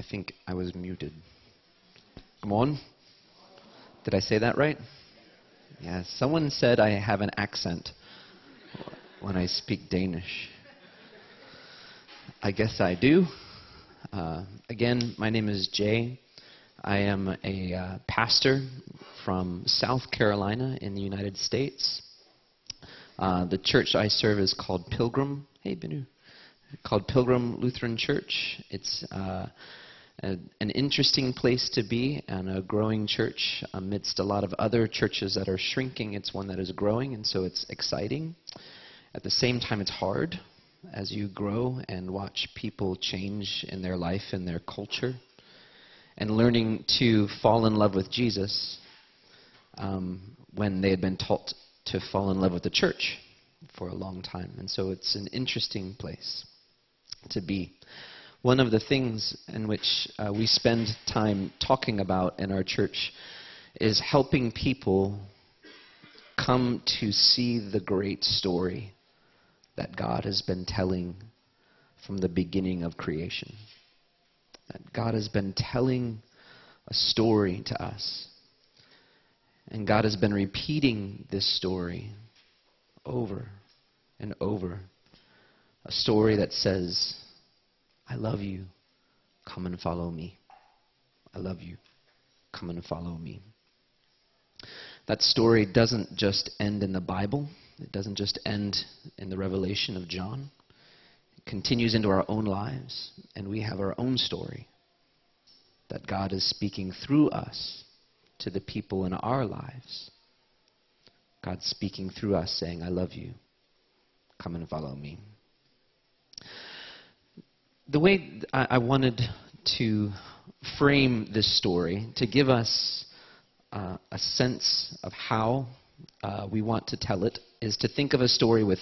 I think I was muted. Come on. Did I say that right? Yeah, someone said I have an accent when I speak Danish. I guess I do. Again, my name is Jay. I am a pastor from South Carolina in the United States. The church I serve is called Pilgrim. Hey, Binu. Called Pilgrim Lutheran Church. It's an interesting place to be and a growing church amidst a lot of other churches that are shrinking. It's one that is growing, and so it's exciting. At the same time, it's hard as you grow and watch people change in their life and their culture, and learning to fall in love with Jesus when they had been taught to fall in love with the church for a long time. And so it's an interesting place to be. One of the things in which we spend time talking about in our church is helping people come to see the great story that God has been telling from the beginning of creation. That God has been telling a story to us. And God has been repeating this story over and over. A story that says, I love you, come and follow me. I love you, come and follow me. That story doesn't just end in the Bible. It doesn't just end in the revelation of John. It continues into our own lives, and we have our own story that God is speaking through us to the people in our lives. God's speaking through us saying, I love you, come and follow me. The way I wanted to frame this story, to give us a sense of how we want to tell it, is to think of a story with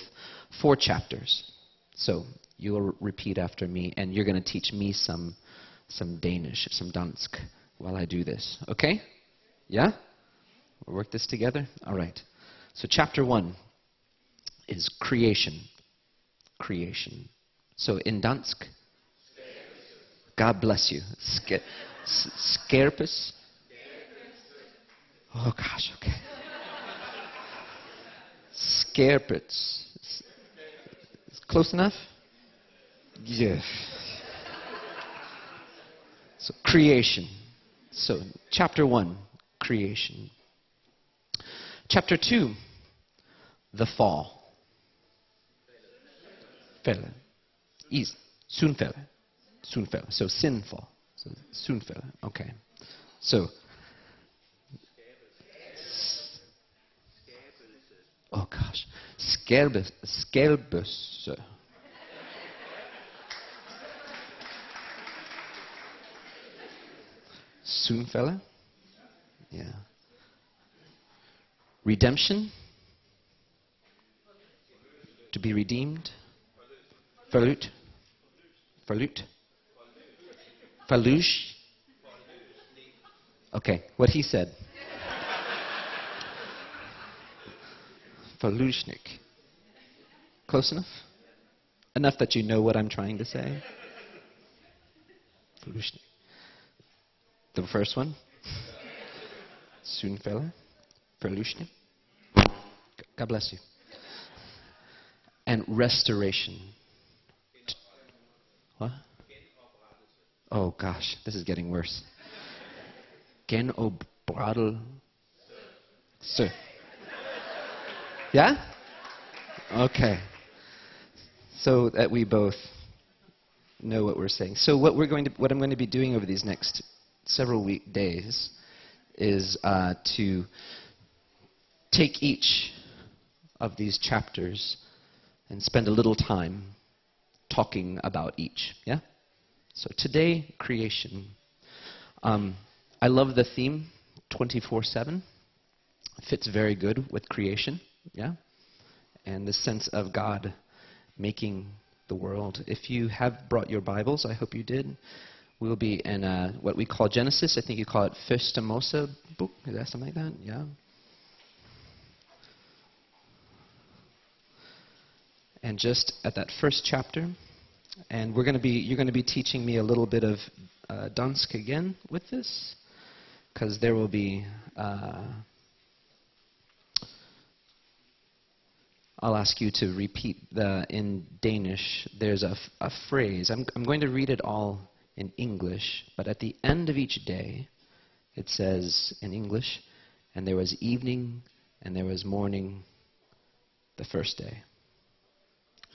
4 chapters. So you'll repeat after me, and you're going to teach me some Danish, some dansk, while I do this. Okay? Yeah? We'll work this together? All right. So chapter 1 is creation. Creation. So in dansk, God bless you. Skabelsen. Oh gosh, okay. Skabelsen. Close enough? Yeah. So creation. So chapter 1, creation. Chapter 2, the fall. Fælde. Syndfælde. Syndfælde. So sinful. So syndfælde. Okay. So. Oh gosh. Skabelse. Syndfælde. Yeah. Redemption. To be redeemed. Forlyst. Forlyst. Forlyst. Okay, what he said. Forlysning. Close enough? Enough that you know what I'm trying to say? Forlysning. The first one. Syndfælde. Forlysning. God bless you. And restoration. What? Oh gosh, this is getting worse. Genoprettelse. Yeah? Okay. So that we both know what we're saying. So what I'm going to be doing over these next several days is to take each of these chapters and spend a little time talking about each. Yeah? So today, creation. I love the theme, 24/7. It fits very good with creation. Yeah? And the sense of God making the world. If you have brought your Bibles, I hope you did, we'll be in what we call Genesis. I think you call it Første Mosebok. Is that something like that? Yeah. And just at that first chapter, and you're going to be teaching me a little bit of dansk again with this, because there will be... I'll ask you to repeat in Danish. There's a phrase. I'm going to read it all in English, but at the end of each day, it says in English, and there was evening, and there was morning, the first day.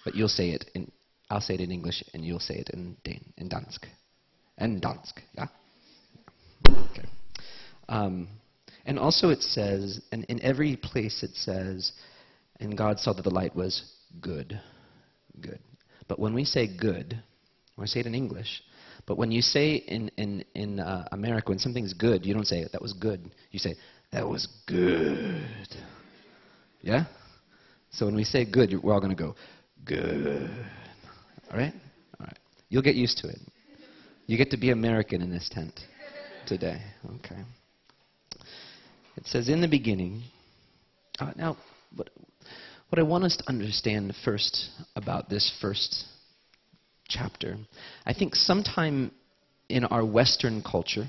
But you'll say it I'll say it in English, and you'll say it in dansk. And dansk, yeah? Okay. And also it says, and in every place it says, and God saw that the light was good. Good. But when we say good, I say it in English, but when you say in America, when something's good, you don't say, that was good. You say, that was good. Yeah? So when we say good, we're all going to go, good. All right? All right. You'll get used to it. You get to be American in this tent today. Okay. It says, in the beginning. Now, what I want us to understand first about this first chapter, I think sometime in our Western culture,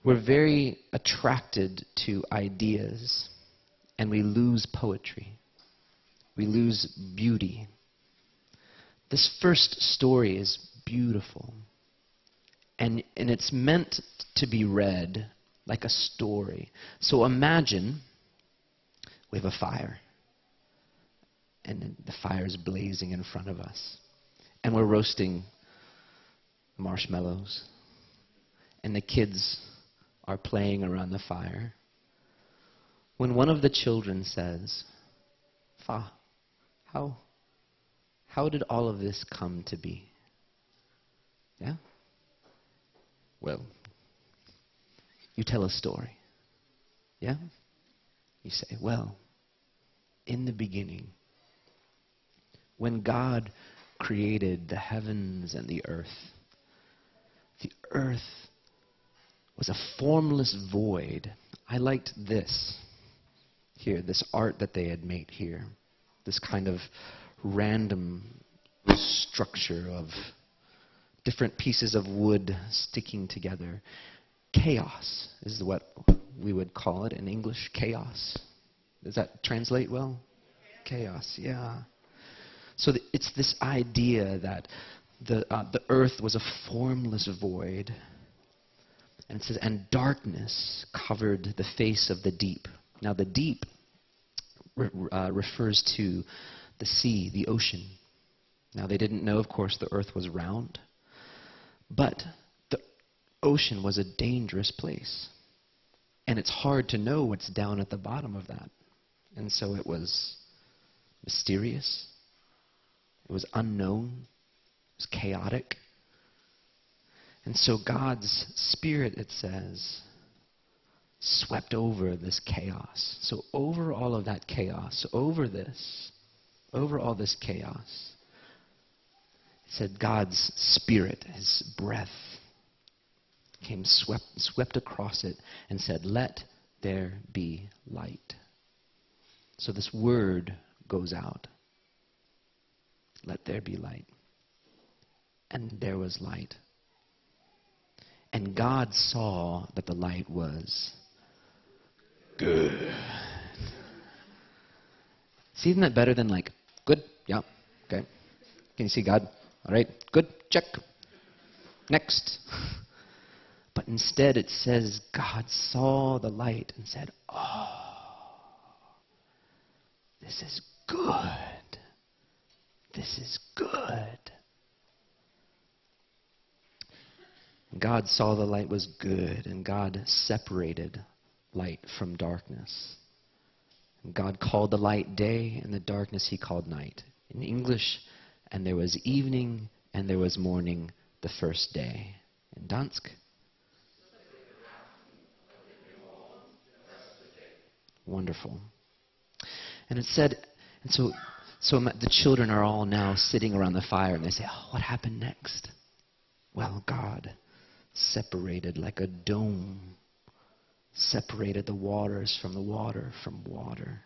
we're very attracted to ideas, and we lose poetry. We lose beauty. This first story is beautiful, and it's meant to be read like a story. So imagine we have a fire, and the fire is blazing in front of us, and we're roasting marshmallows, and the kids are playing around the fire. When one of the children says, "Fa, how did all of this come to be?" Yeah? Well, you tell a story. Yeah? You say, well, in the beginning, when God created the heavens and the earth was a formless void. I liked this here, this art that they had made here, this kind of random structure of different pieces of wood sticking together. Chaos is what we would call it in English, chaos. Does that translate well? Chaos, yeah. So it's this idea that the earth was a formless void. And it says, and darkness covered the face of the deep. Now the deep refers to the sea, the ocean. Now they didn't know, of course, the earth was round. But the ocean was a dangerous place. And it's hard to know what's down at the bottom of that. And so it was mysterious. It was unknown. It was chaotic. And so God's Spirit, it says, swept over this chaos. So over all of that chaos, over all this chaos, it said God's Spirit, His breath, came swept across it and said, let there be light. So this word goes out. Let there be light. And there was light. And God saw that the light was good. See, isn't that better than like, good? Yeah, okay. Can you see God? All right, good, check. Next. But instead it says God saw the light and said, oh, this is good. This is good. God saw the light was good, and God separated light from darkness. And God called the light day, and the darkness He called night. In English, and there was evening, and there was morning the first day. In dansk? Wonderful. And it said, and so the children are all now sitting around the fire, and they say, oh, what happened next? Well, God separated like a dome, separated the waters from the water from water.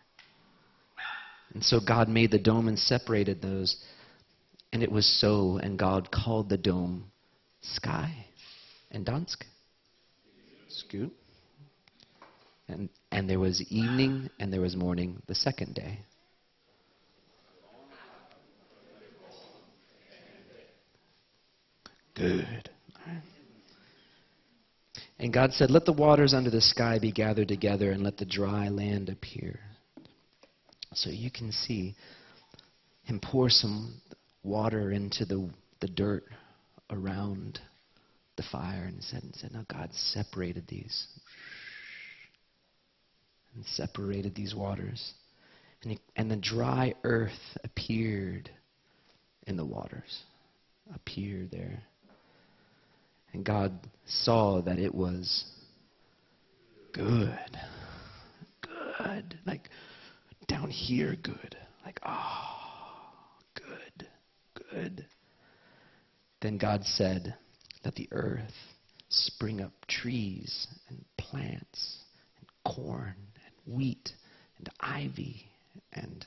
And so God made the dome and separated those, and it was so, and God called the dome sky, And dansk? Scoot. And there was evening and there was morning the second day. Good. And God said, let the waters under the sky be gathered together and let the dry land appear. So you can see him pour some water into the dirt around the fire and said, now God separated these. And separated these waters. And the dry earth appeared in the waters. Appeared there. And God saw that it was good. Good. Like down here, good. Like, good. Good. Then God said, let the earth spring up trees and plants and corn and wheat and ivy and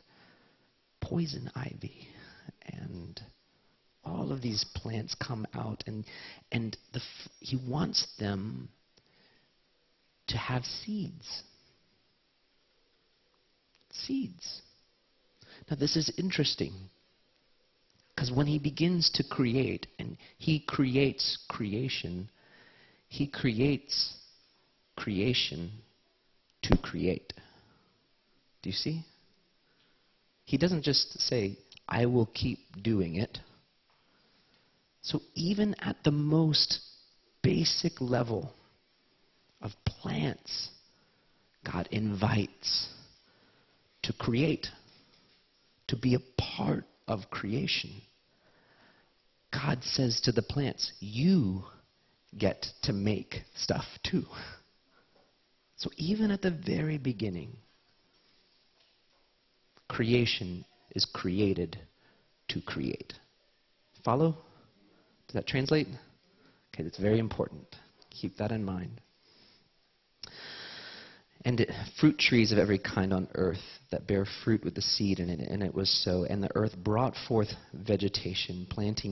poison ivy and all of these plants come out, and he wants them to have seeds. Seeds. Now this is interesting, because when he begins to create, and he creates creation, he creates creation to create. Do you see? He doesn't just say, I will keep doing it. So even at the most basic level of plants, God invites to create, to be a part of creation. God says to the plants, you get to make stuff too. So even at the very beginning, creation is created to create. Follow? Does that translate? Okay, that's very important. Keep that in mind. And fruit trees of every kind on earth that bear fruit with the seed in it, and it was so. And the earth brought forth vegetation, plants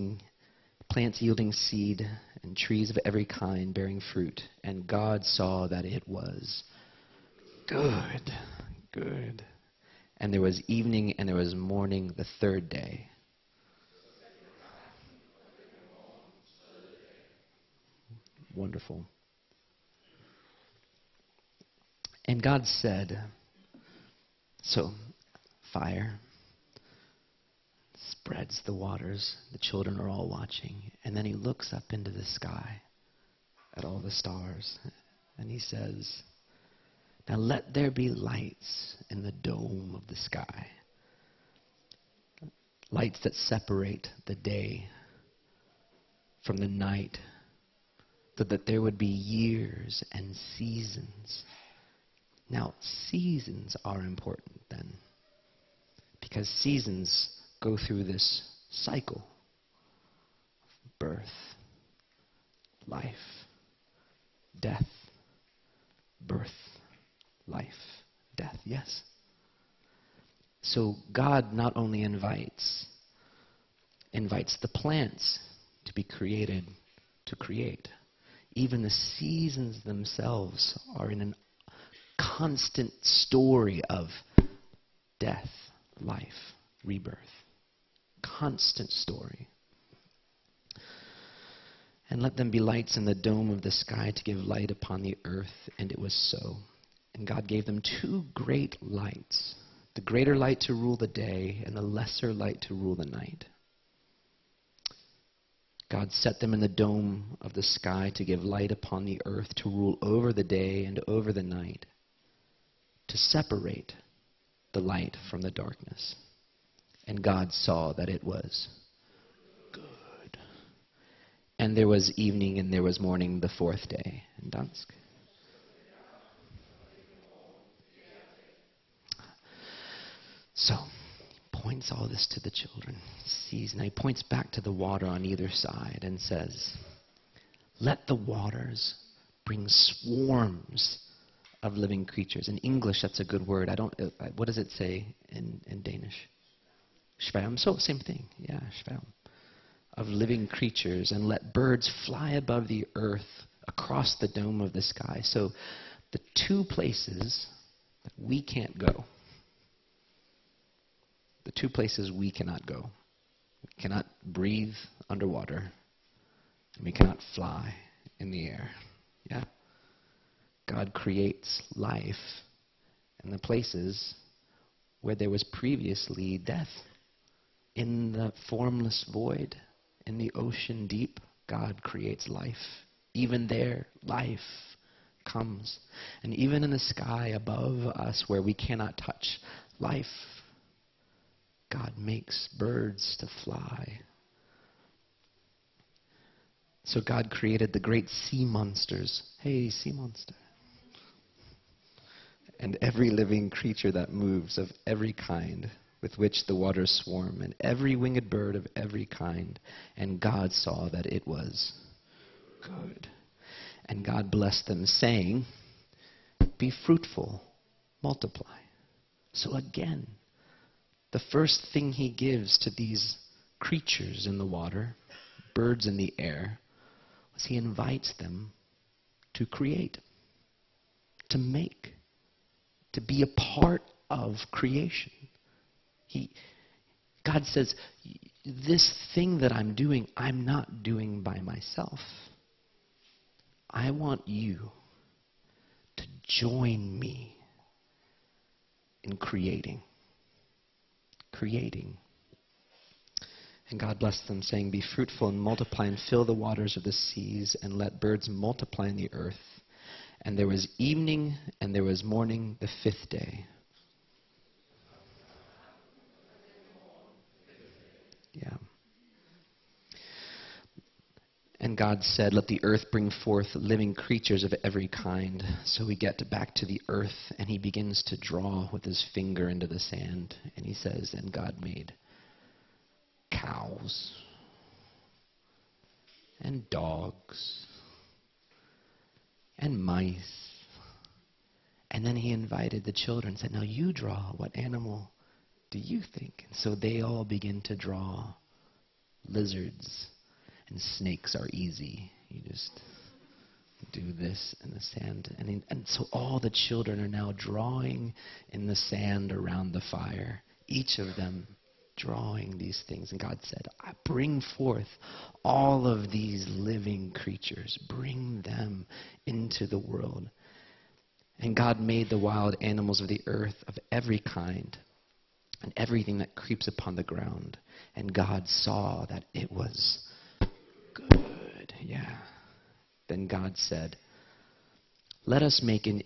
yielding seed, and trees of every kind bearing fruit. And God saw that it was good. Good. And there was evening and there was morning the third day. Wonderful. And God said, so fire spreads the waters. The children are all watching. And then he looks up into the sky at all the stars. And he says, now let there be lights in the dome of the sky. Lights that separate the day from the night, so that there would be years and seasons. Now, seasons are important then, because seasons go through this cycle of birth, life, death, birth, life, death. Yes? So God not only invites the plants to be created to create. Even the seasons themselves are in a constant story of death, life, rebirth. Constant story. And let them be lights in the dome of the sky to give light upon the earth. And it was so. And God gave them two great lights. The greater light to rule the day and the lesser light to rule the night. God set them in the dome of the sky to give light upon the earth, to rule over the day and over the night, to separate the light from the darkness. And God saw that it was good. And there was evening and there was morning the fourth day. In dansk. So, points all this to the children. Sees, and he points back to the water on either side and says, let the waters bring swarms of living creatures. In English, that's a good word. What does it say in Danish? Schwarm. So, same thing. Yeah, schwarm. of living creatures and let birds fly above the earth across the dome of the sky. So the two places that we can't go, the two places we cannot go, we cannot breathe underwater, and we cannot fly in the air. Yeah? God creates life in the places where there was previously death. In the formless void, in the ocean deep, God creates life. Even there, life comes. And even in the sky above us where we cannot touch life, God makes birds to fly. So God created the great sea monsters. Hey, sea monster. And every living creature that moves of every kind, with which the waters swarm, and every winged bird of every kind. And God saw that it was good. And God blessed them, saying, be fruitful, multiply. So again, the first thing he gives to these creatures in the water, birds in the air, was he invites them to create, to make, to be a part of creation. God says, this thing that I'm doing, I'm not doing by myself. I want you to join me in creating. Creating. And God blessed them, saying, be fruitful and multiply and fill the waters of the seas and let birds multiply in the earth. And there was evening and there was morning the fifth day. Yeah. And God said, let the earth bring forth living creatures of every kind. So we get back to the earth, and he begins to draw with his finger into the sand. And he says, and God made cows and dogs and mice. And then he invited the children and said, now you draw. What animal do you think? And so they all begin to draw. Lizards and snakes are easy. You just do this in the sand. And so all the children are now drawing in the sand around the fire. Each of them drawing these things. And God said, I bring forth all of these living creatures. Bring them into the world. And God made the wild animals of the earth of every kind, and everything that creeps upon the ground. And God saw that it was good. Yeah. Then God said, let us make an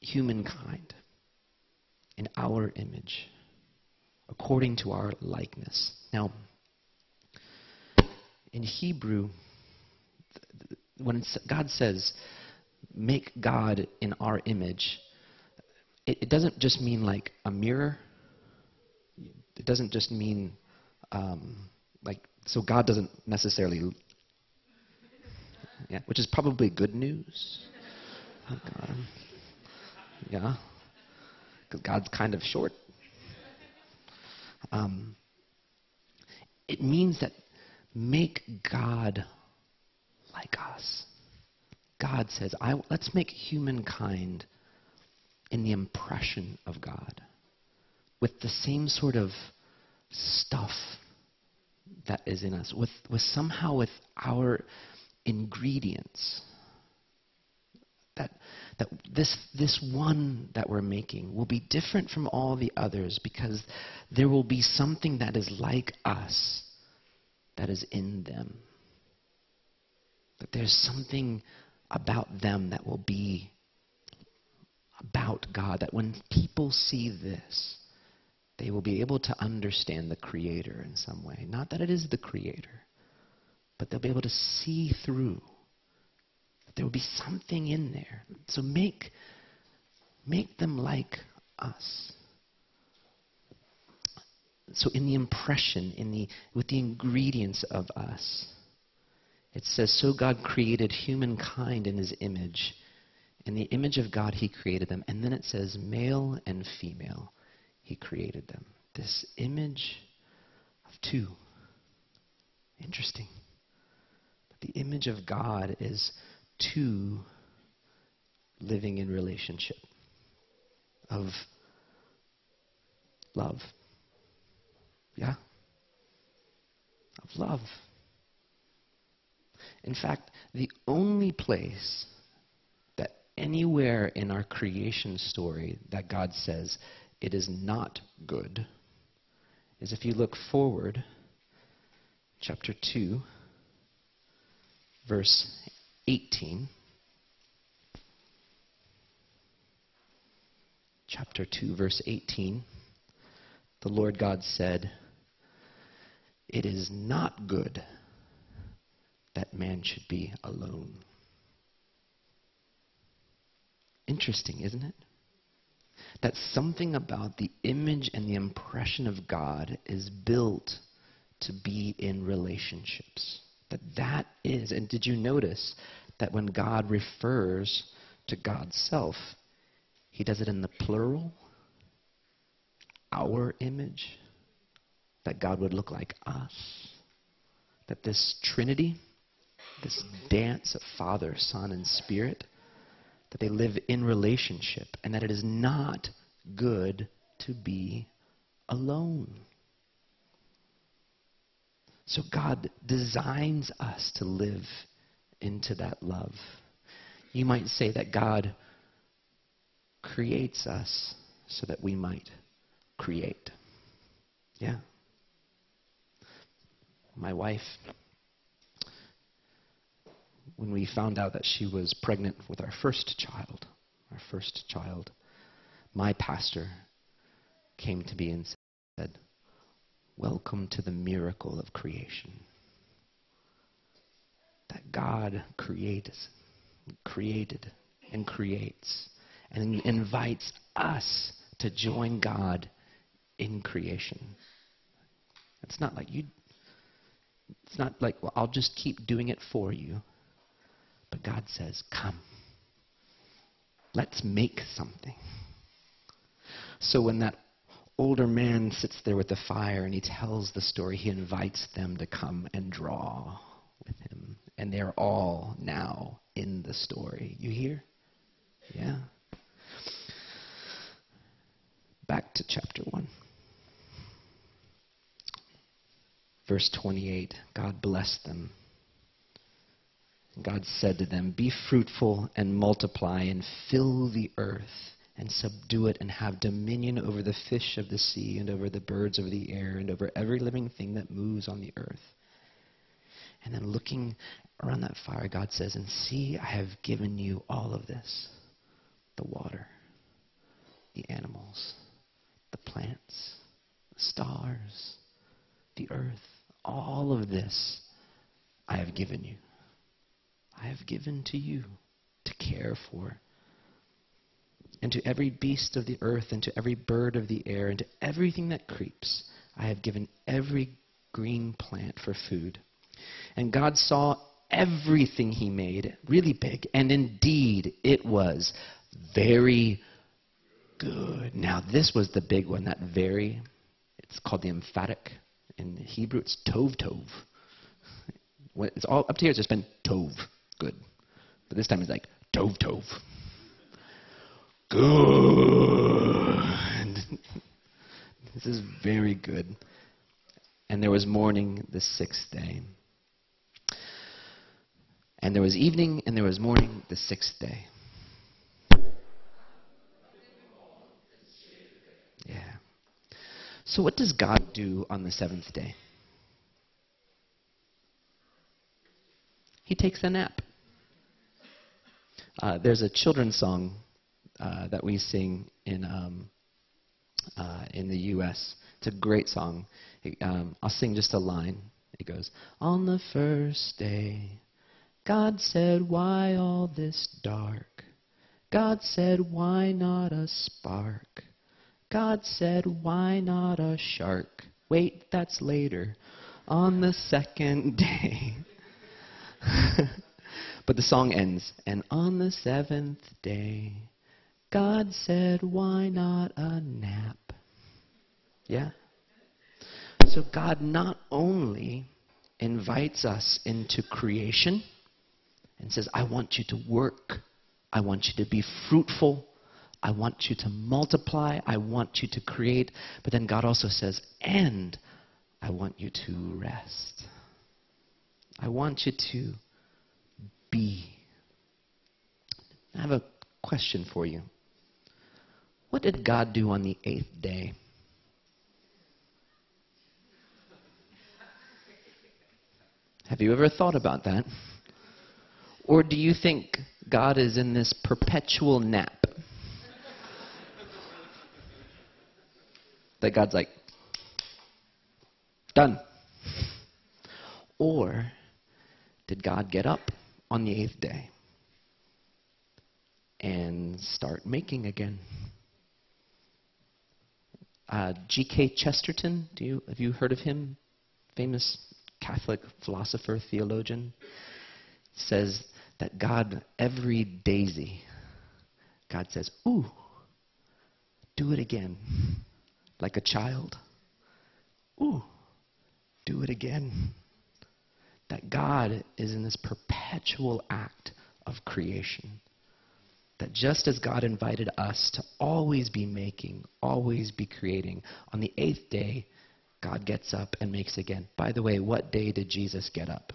humankind in our image, according to our likeness. Now, in Hebrew, when God says, make God in our image, it doesn't just mean like a mirror. It doesn't just mean so God doesn't necessarily, which is probably good news. Yeah, because God's kind of short. It means that make God like us. God says, let's make humankind in the impression of God, with the same sort of stuff that is in us, with our ingredients. That this one that we're making will be different from all the others, because there will be something that is like us that is in them. That there's something about them that will be about God, that when people see this, they will be able to understand the Creator in some way. Not that it is the Creator, but they'll be able to see through. That there will be something in there. So make them like us. So in the impression, with the ingredients of us, it says, so God created humankind in his image. In the image of God he created them. And then it says, male and female he created them. This image of two. Interesting. The image of God is two living in relationship of love. Yeah? Of love. In fact, the only place that anywhere in our creation story that God says it is not good is if you look forward, chapter 2, verse 18. Chapter 2, verse 18. The Lord God said, "It is not good that man should be alone." Interesting, isn't it? That something about the image and the impression of God is built to be in relationships. That is, and did you notice that when God refers to God's self, he does it in the plural? Our image, that God would look like us. That this Trinity, this dance of Father, Son, and Spirit, that they live in relationship, and that it is not good to be alone. So God designs us to live into that love. You might say that God creates us so that we might create. Yeah. My wife, when we found out that she was pregnant with our first child, my pastor came to me and said, "Welcome to the miracle of creation." That God created and creates and invites us to join God in creation. It's not like, well, I'll just keep doing it for you. But God says, "Come, let's make something." So when that older man sits there with the fire and he tells the story, he invites them to come and draw with him. And they're all now in the story. You hear? Yeah. Back to chapter 1. Verse 28, God blessed them. God said to them, "Be fruitful and multiply and fill the earth and subdue it and have dominion over the fish of the sea and over the birds of the air and over every living thing that moves on the earth." And then looking around that fire, God says, "And see, I have given you all of this, the water, the animals, the plants, the stars, the earth, all of this I have given you. I have given to you to care for. And to every beast of the earth, and to every bird of the air, and to everything that creeps, I have given every green plant for food." And God saw everything he made, really big, and indeed it was very good. Now this was the big one, that very, it's called the emphatic. In Hebrew it's tov tov. When it's all up to here, it's just been tov, good. But this time it's like tov tov. Good. This is very good. And there was morning the sixth day. And there was evening, and there was morning the sixth day. Yeah. So what does God do on the seventh day? He takes a nap. There's a children's song that we sing in the U.S. It's a great song. I'll sing just a line. It goes, "On the first day, God said, why all this dark? God said, why not a spark? God said, why not a shark? Wait, that's later. On the second day." But the song ends, "And on the seventh day, God said, why not a nap?" Yeah? So God not only invites us into creation and says, I want you to work. I want you to be fruitful. I want you to multiply. I want you to create. But then God also says, and I want you to rest. I want you to be. I have a question for you. What did God do on the 8th day? Have you ever thought about that? Or do you think God is in this perpetual nap? That God's like, done. Or did God get up on the 8th day and start making again? G.K. Chesterton, have you heard of him? Famous Catholic philosopher, theologian, says that God, every daisy, God says, ooh, do it again. Like a child. Ooh, do it again. That God is in this perpetual act of creation. That just as God invited us to always be making, always be creating, on the 8th day, God gets up and makes again. By the way, what day did Jesus get up?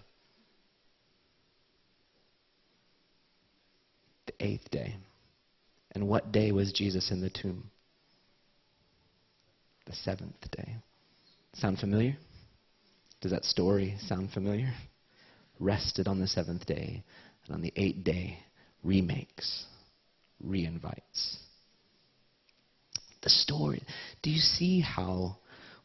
The 8th day. And what day was Jesus in the tomb? The 7th day. Sound familiar? Does that story sound familiar? Rested on the 7th day, and on the 8th day, remakes, reinvites. The story. Do you see how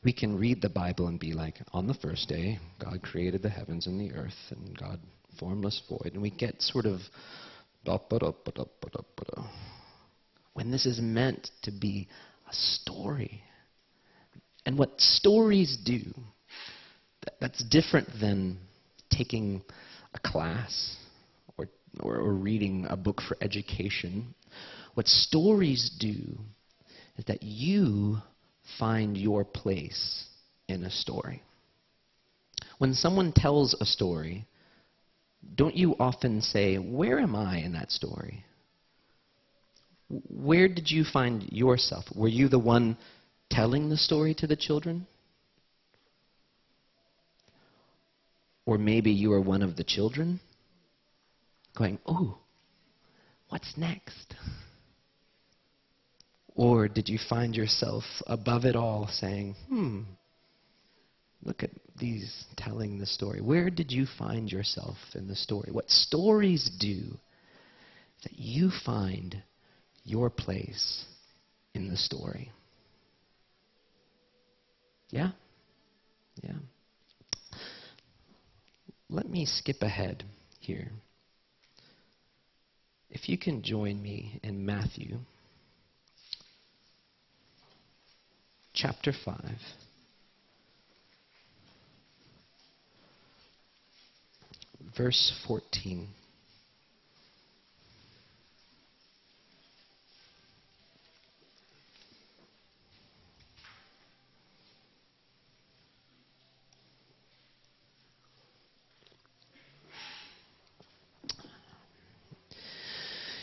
we can read the Bible and be like, on the first day, God created the heavens and the earth, and God formless void, and we get sort of when this is meant to be a story. And what stories do, that's different than taking a class or reading a book for education. What stories do is that you find your place in a story. When someone tells a story, don't you often say, where am I in that story? Where did you find yourself? Were you the one telling the story to the children? Or maybe you were one of the children going, oh, what's next? Or did you find yourself above it all saying, look at these telling the story. Where did you find yourself in the story? What stories do is that you find your place in the story. Yeah? Yeah. Let me skip ahead here. If you can join me in Matthew chapter 5. Verse 14.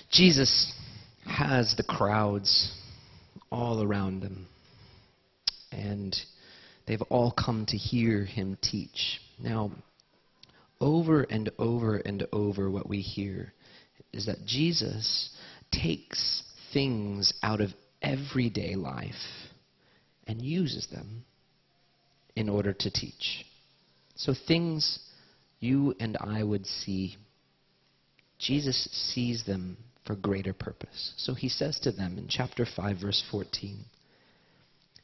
Jesus has the crowds all around him, and they've all come to hear him teach. Now, over and over and over, what we hear is that Jesus takes things out of everyday life and uses them in order to teach. So things you and I would see, Jesus sees them for greater purpose. So he says to them in chapter 5, verse 14,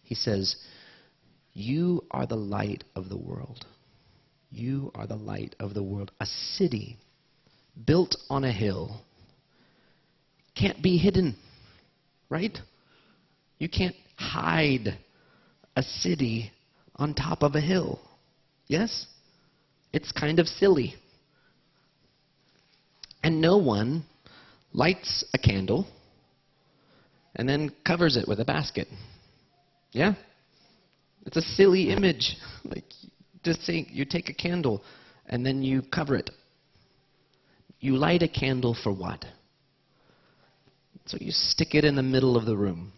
he says, you are the light of the world. You are the light of the world. A city built on a hill can't be hidden, right? You can't hide a city on top of a hill. Yes? It's kind of silly. And no one lights a candle and then covers it with a basket. Yeah? It's a silly image. Like, Just think, you take a candle and then you cover it. You light a candle for what? So you stick it in the middle of the room.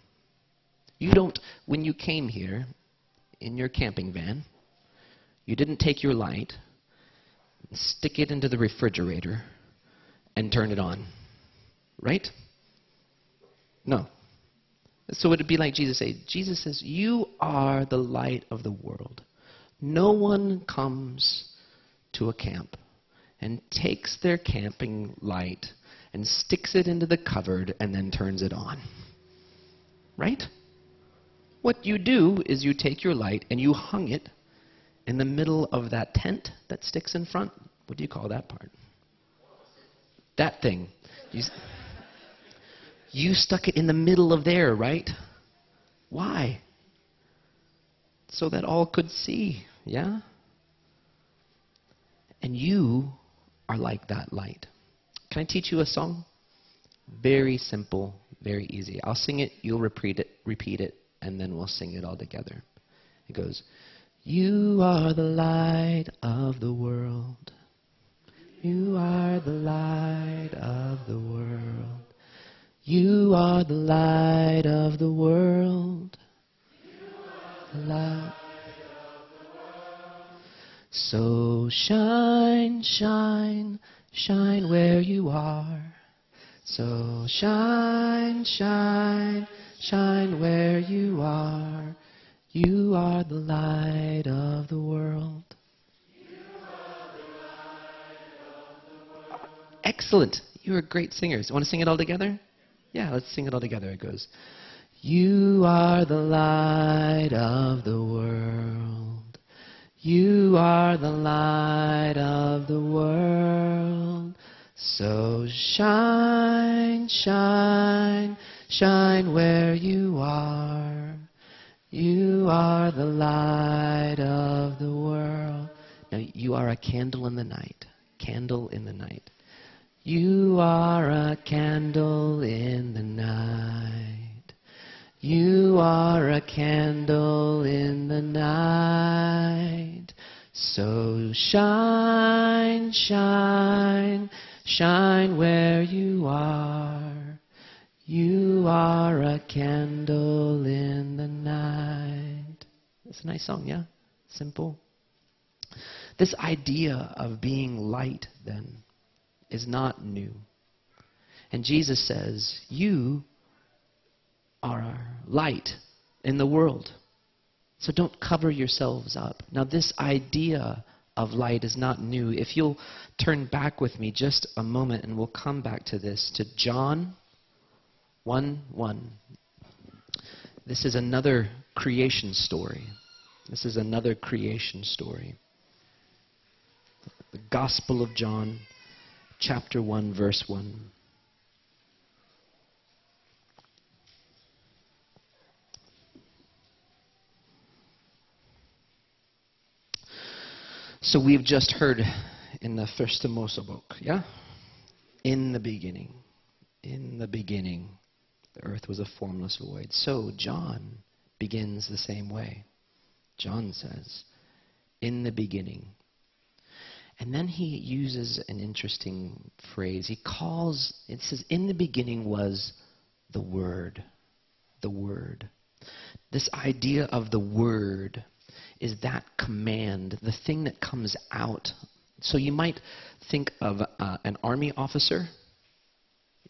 You don't, when you came here in your camping van, you didn't take your light, stick it into the refrigerator, and turn it on. Right? No. So it would be like Jesus said. Jesus says, you are the light of the world. No one comes to a camp and takes their camping light and sticks it into the cupboard and then turns it on. Right? What you do is you take your light and you hung it in the middle of that tent that sticks in front. What do you call that part? That thing. You stuck it in the middle of there, right? Why? So that all could see, yeah? And you are like that light. Can I teach you a song? Very simple, very easy. I'll sing it, you'll repeat it, and then we'll sing it all together. It goes, you are the light of the world. You are the light of the world. You are the light of the world. The light. So shine, shine, shine where you are. So shine, shine, shine where you are. You are the light of the world. Excellent. You're great singers. Want to sing it all together? Yeah, let's sing it all together. It goes, you are the light of the world. You are the light of the world. So shine, shine, shine where you are. You are the light of the world. Now, you are a candle in the night. Candle in the night. You are a candle in the night. You are a candle in the night. So shine, shine, shine where you are. You are a candle in the night. It's a nice song, yeah? Simple. This idea of being light, then, is not new. And Jesus says, you are light in the world. So don't cover yourselves up. Now, this idea of light is not new. If you'll turn back with me just a moment, and we'll come back to this, to John 1:1. This is another creation story. This is another creation story. The Gospel of John, chapter 1, verse 1. So we've just heard in the first Mose book, yeah? In the beginning, the earth was a formless void. So John begins the same way. John says, in the beginning. And then he uses an interesting phrase. It says, in the beginning was the Word. The Word. This idea of the Word is that command, the thing that comes out. So you might think of an army officer,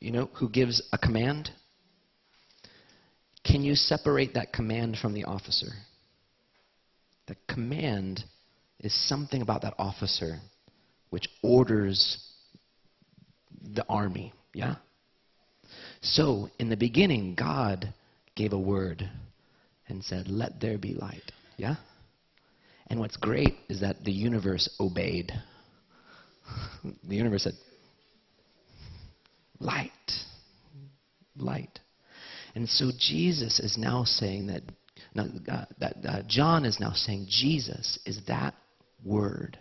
who gives a command. Can you separate that command from the officer? The command is something about that officer which orders the army, yeah? So, in the beginning, God gave a word and said, let there be light, yeah? And what's great is that the universe obeyed. The universe said, light, light. And so Jesus is now saying that John is now saying Jesus is that word,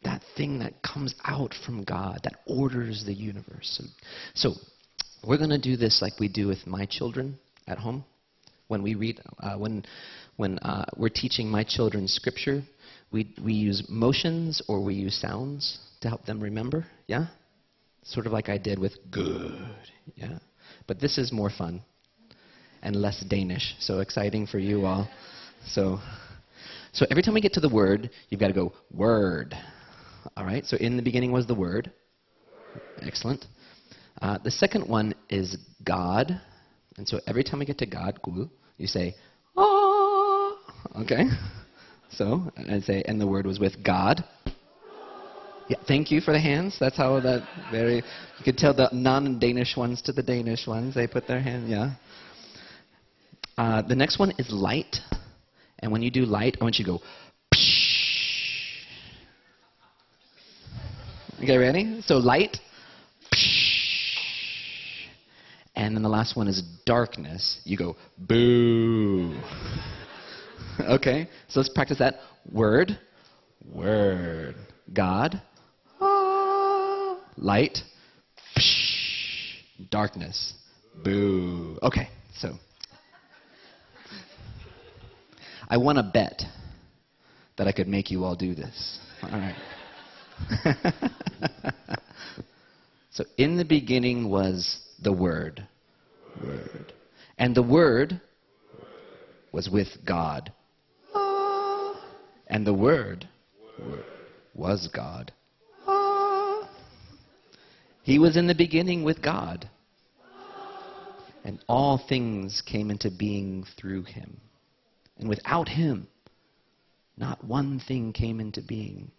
that thing that comes out from God, that orders the universe. So we're going to do this like we do with my children at home. When we read, when we're teaching my children scripture, we use motions or we use sounds to help them remember. Yeah, sort of like I did with good. Yeah, but this is more fun and less Danish, so exciting for you all. So every time we get to the word, you've got to go word. All right. So in the beginning was the word. Excellent. The second one is God. And so every time we get to God, you say, ah. Okay. So I say, and the word was with God. Yeah, thank you for the hands. That's how that you could tell the non-Danish ones to the Danish ones. They put their hand, yeah. The next one is light. And when you do light, I want you to go, psh. Okay, ready? So light. And then the last one is darkness. You go, boo. Okay, so let's practice that. Word, word. God, ah. Light, psh. Darkness, boo. Okay, so I won a bet that I could make you all do this. All right. So in the beginning was the Word. Word. And the Word was with God. Ah. And the Word was God. Ah. He was in the beginning with God. And all things came into being through him. And without him, not one thing came into being.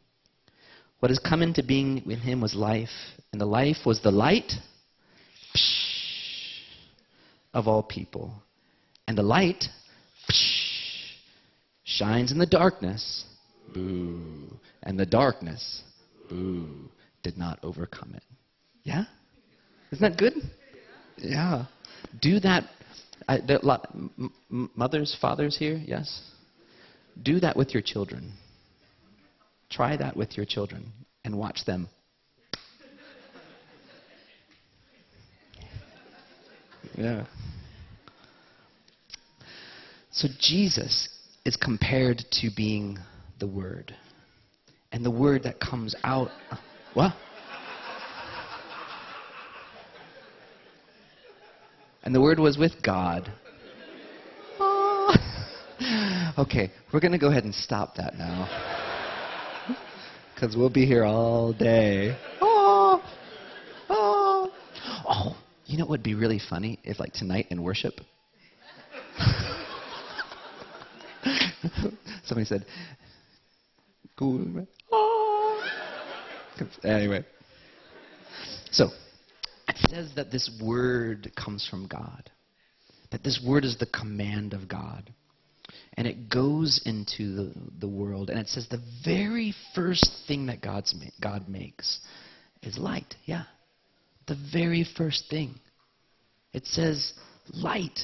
What has come into being in him was life, and the life was the light of all people. And the light shines in the darkness, boo, and the darkness, boo, did not overcome it. Yeah? Isn't that good? Yeah. Do that. There are a lot, mothers, fathers here, yes? Do that with your children. Try that with your children and watch them. Yeah. So Jesus is compared to being the Word. And the Word that comes out... What? And the Word was with God. Oh. Okay, we're going to go ahead and stop that now. Because we'll be here all day. Oh. Oh. Oh, you know what would be really funny? If like tonight in worship... Somebody said, cool. Oh. Anyway. So, it says that this word comes from God. That this word is the command of God. And it goes into the world. And it says the very first thing that God makes is light. Yeah. The very first thing. It says light.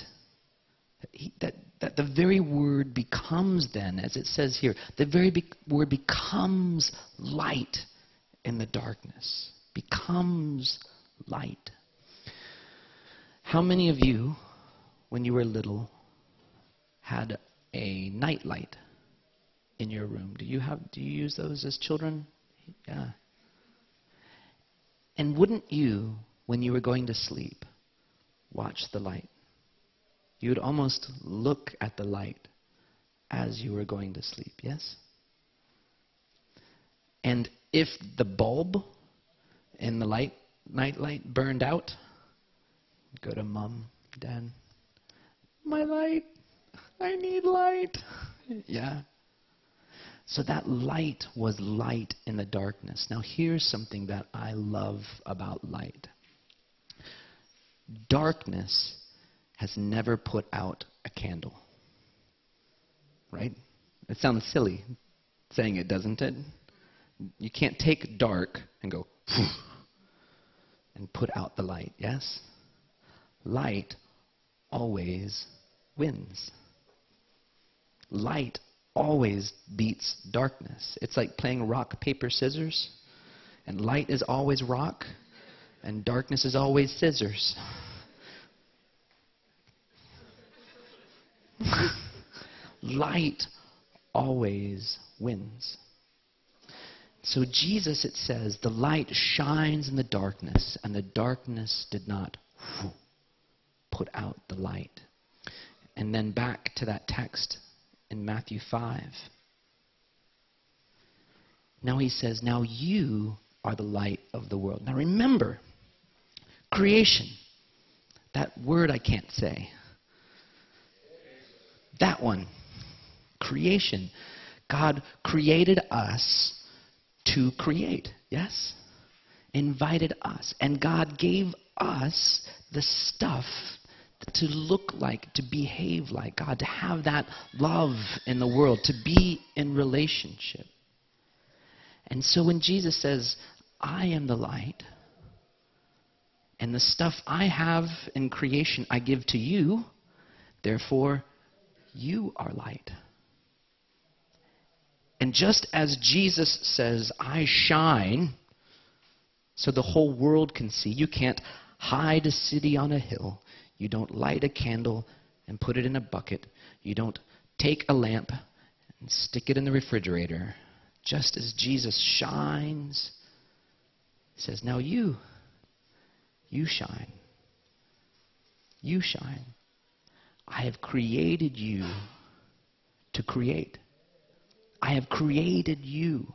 That the very word becomes then, as it says here, the very word becomes light in the darkness. Becomes light. How many of you, when you were little, had a night light in your room? Do you use those as children? Yeah. And wouldn't you, when you were going to sleep, watch the light? You would almost look at the light as you were going to sleep, yes? And if the bulb in the night light burned out, go to Mom, Dad, my light, I need light. Yeah. So that light was light in the darkness. Now here's something that I love about light. Darkness has never put out a candle. Right? It sounds silly saying it, doesn't it? You can't take dark and go and put out the light, yes? Light always wins. Light always beats darkness. It's like playing rock, paper, scissors. And light is always rock, and darkness is always scissors. Light always wins. So Jesus, it says, the light shines in the darkness, and the darkness did not put out the light. And then back to that text in Matthew 5. Now he says, now you are the light of the world. Now remember, creation, that word I can't say. That one, creation. God created us to create, yes? Invited us. And God gave us the stuff to look like, to behave like God, to have that love in the world, to be in relationship. And so when Jesus says, I am the light, and the stuff I have in creation I give to you, therefore you are light. And just as Jesus says, I shine, so the whole world can see. You can't hide a city on a hill. You don't light a candle and put it in a bucket. You don't take a lamp and stick it in the refrigerator. Just as Jesus shines, he says, now you shine. You shine. I have created you to create. I have created you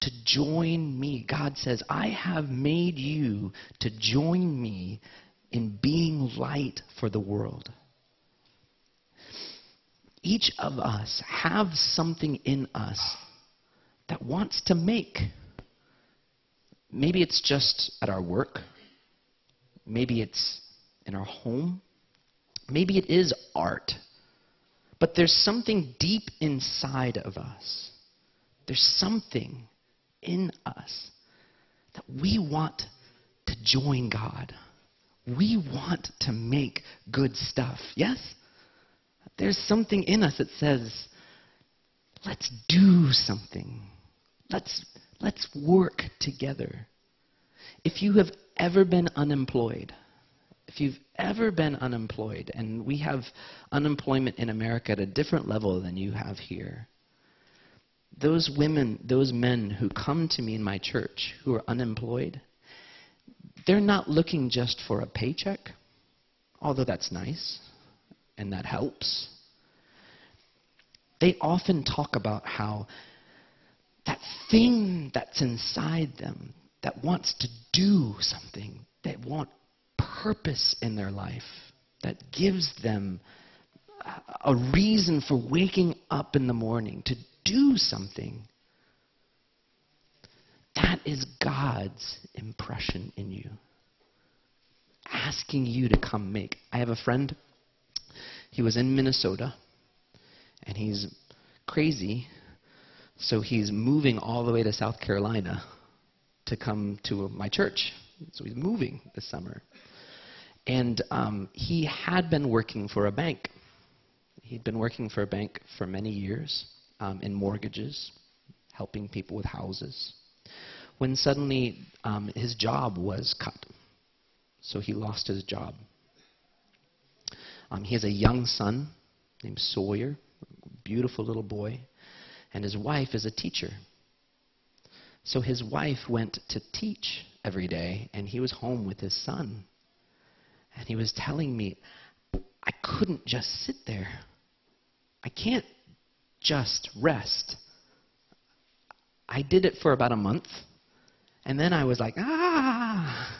to join me. God says, I have made you to join me in being light for the world. Each of us have something in us that wants to make. Maybe it's just at our work. Maybe it's in our home. Maybe it is art. But there's something deep inside of us. There's something in us that we want to join God. We want to make good stuff. Yes? There's something in us that says, let's do something. Let's work together. If you have ever been unemployed, and we have unemployment in America at a different level than you have here, those women, those men who come to me in my church who are unemployed, they're not looking just for a paycheck, although that's nice and that helps. They often talk about how that thing that's inside them that wants to do something, they want purpose in their life, that gives them a reason for waking up in the morning to do something. That is God's impression in you, asking you to come make. I have a friend, he was in Minnesota, and he's crazy, so he's moving all the way to South Carolina to come to my church. So he's moving this summer. And he had been working for a bank. He'd been working for a bank for many years in mortgages, helping people with houses, when suddenly his job was cut. So he lost his job. He has a young son named Sawyer, a beautiful little boy, and his wife is a teacher. So his wife went to teach every day, and he was home with his son. And he was telling me, I couldn't just sit there. I can't just rest. I did it for about a month, and then I was like, ah.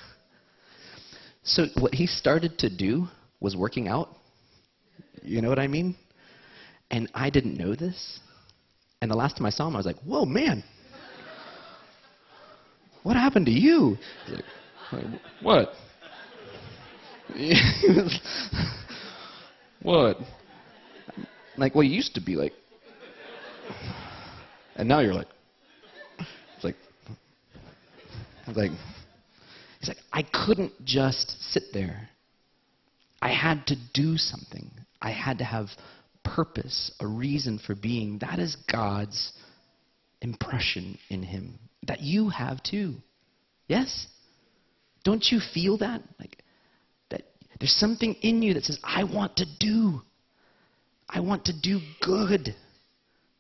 So what he started to do was working out. You know what I mean? And I didn't know this. And the last time I saw him, I was like, whoa, man. What happened to you? He's like, what? What? Like, well, you used to be like. And now you're like. It's like. He's like, I couldn't just sit there. I had to do something. I had to have purpose, a reason for being. That is God's impression in him that you have too. Yes? Don't you feel that? Like that there's something in you that says, I want to do. I want to do good.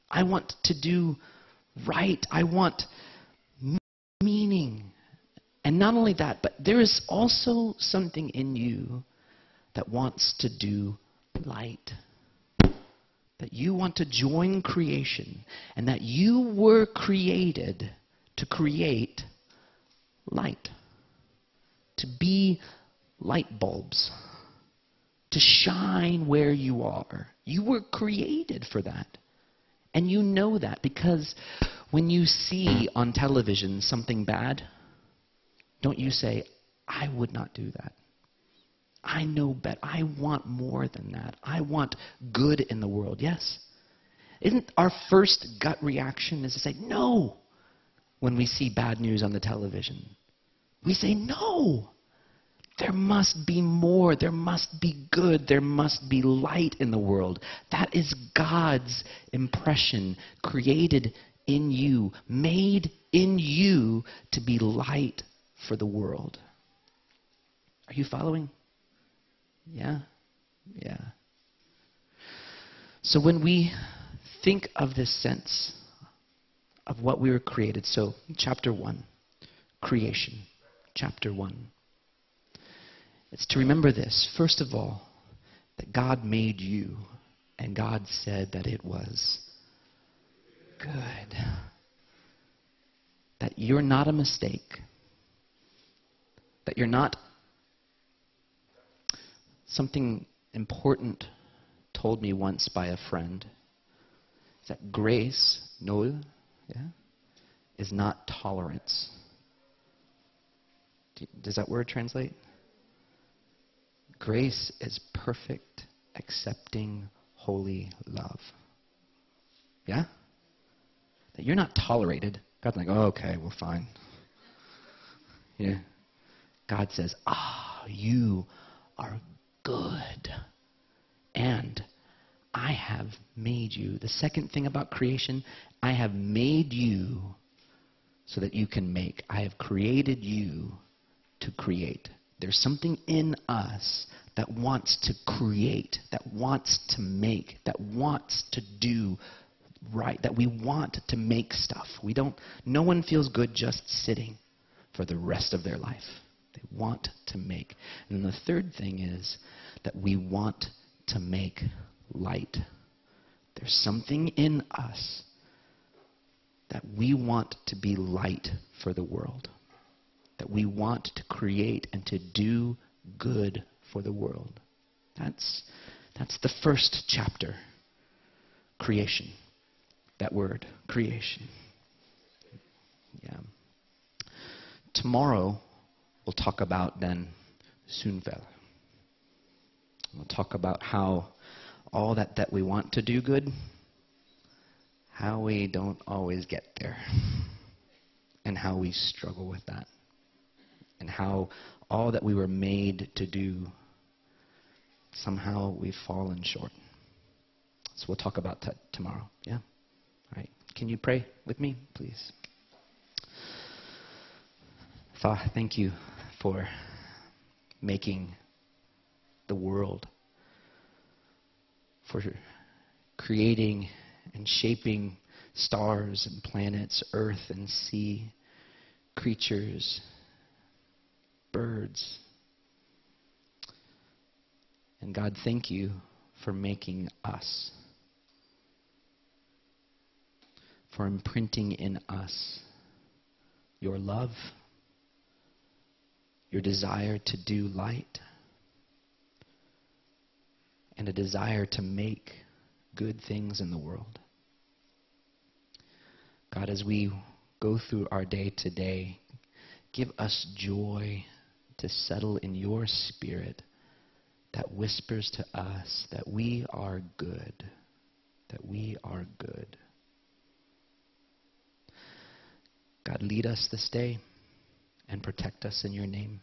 I want to do right. I want meaning. And not only that, but there is also something in you that wants to do light. That you want to join creation, and that you were created to create light. To be light bulbs. To shine where you are. You were created for that. And you know that because when you see on television something bad, don't you say, I would not do that. I know better. I want more than that. I want good in the world. Yes? Isn't our first gut reaction is to say no when we see bad news on the television? We say no. There must be more. There must be good. There must be light in the world. That is God's impression, created in you, made in you to be light for the world. Are you following? Yeah? Yeah. So when we think of this sense of what we were created, so chapter 1, creation, chapter 1. It's to remember this, first of all, that God made you, and God said that it was good. That you're not a mistake. That you're not. Something important told me once by a friend is that grace, nåde, is not tolerance. Does that word translate? Grace is perfect, accepting, holy love. Yeah? That you're not tolerated. God's like, oh, okay, well, fine. Yeah. God says, you are good. And I have made you. The second thing about creation, I have made you so that you can make. I have created you to create. There's something in us that wants to create, that wants to make, that wants to do right, that we want to make stuff. No one feels good just sitting for the rest of their life. They want to make. And the third thing is that we want to make light. There's something in us that we want to be light for the world. That we want to create and to do good for the world. That's the first chapter. Creation. That word, creation. Yeah. Tomorrow, we'll talk about then Sunvel. We'll talk about how all that we want to do good, how we don't always get there, and how we struggle with that, and how all that we were made to do, somehow we've fallen short. So we'll talk about that tomorrow, yeah? All right. Can you pray with me, please? Father, thank you for making the world, for creating and shaping stars and planets, earth and sea, creatures, birds. And God, thank you for making us, for imprinting in us your love, your desire to do light, and a desire to make good things in the world. God, as we go through our day today, give us joy to settle in your spirit that whispers to us that we are good, that we are good. God, lead us this day and protect us in your name.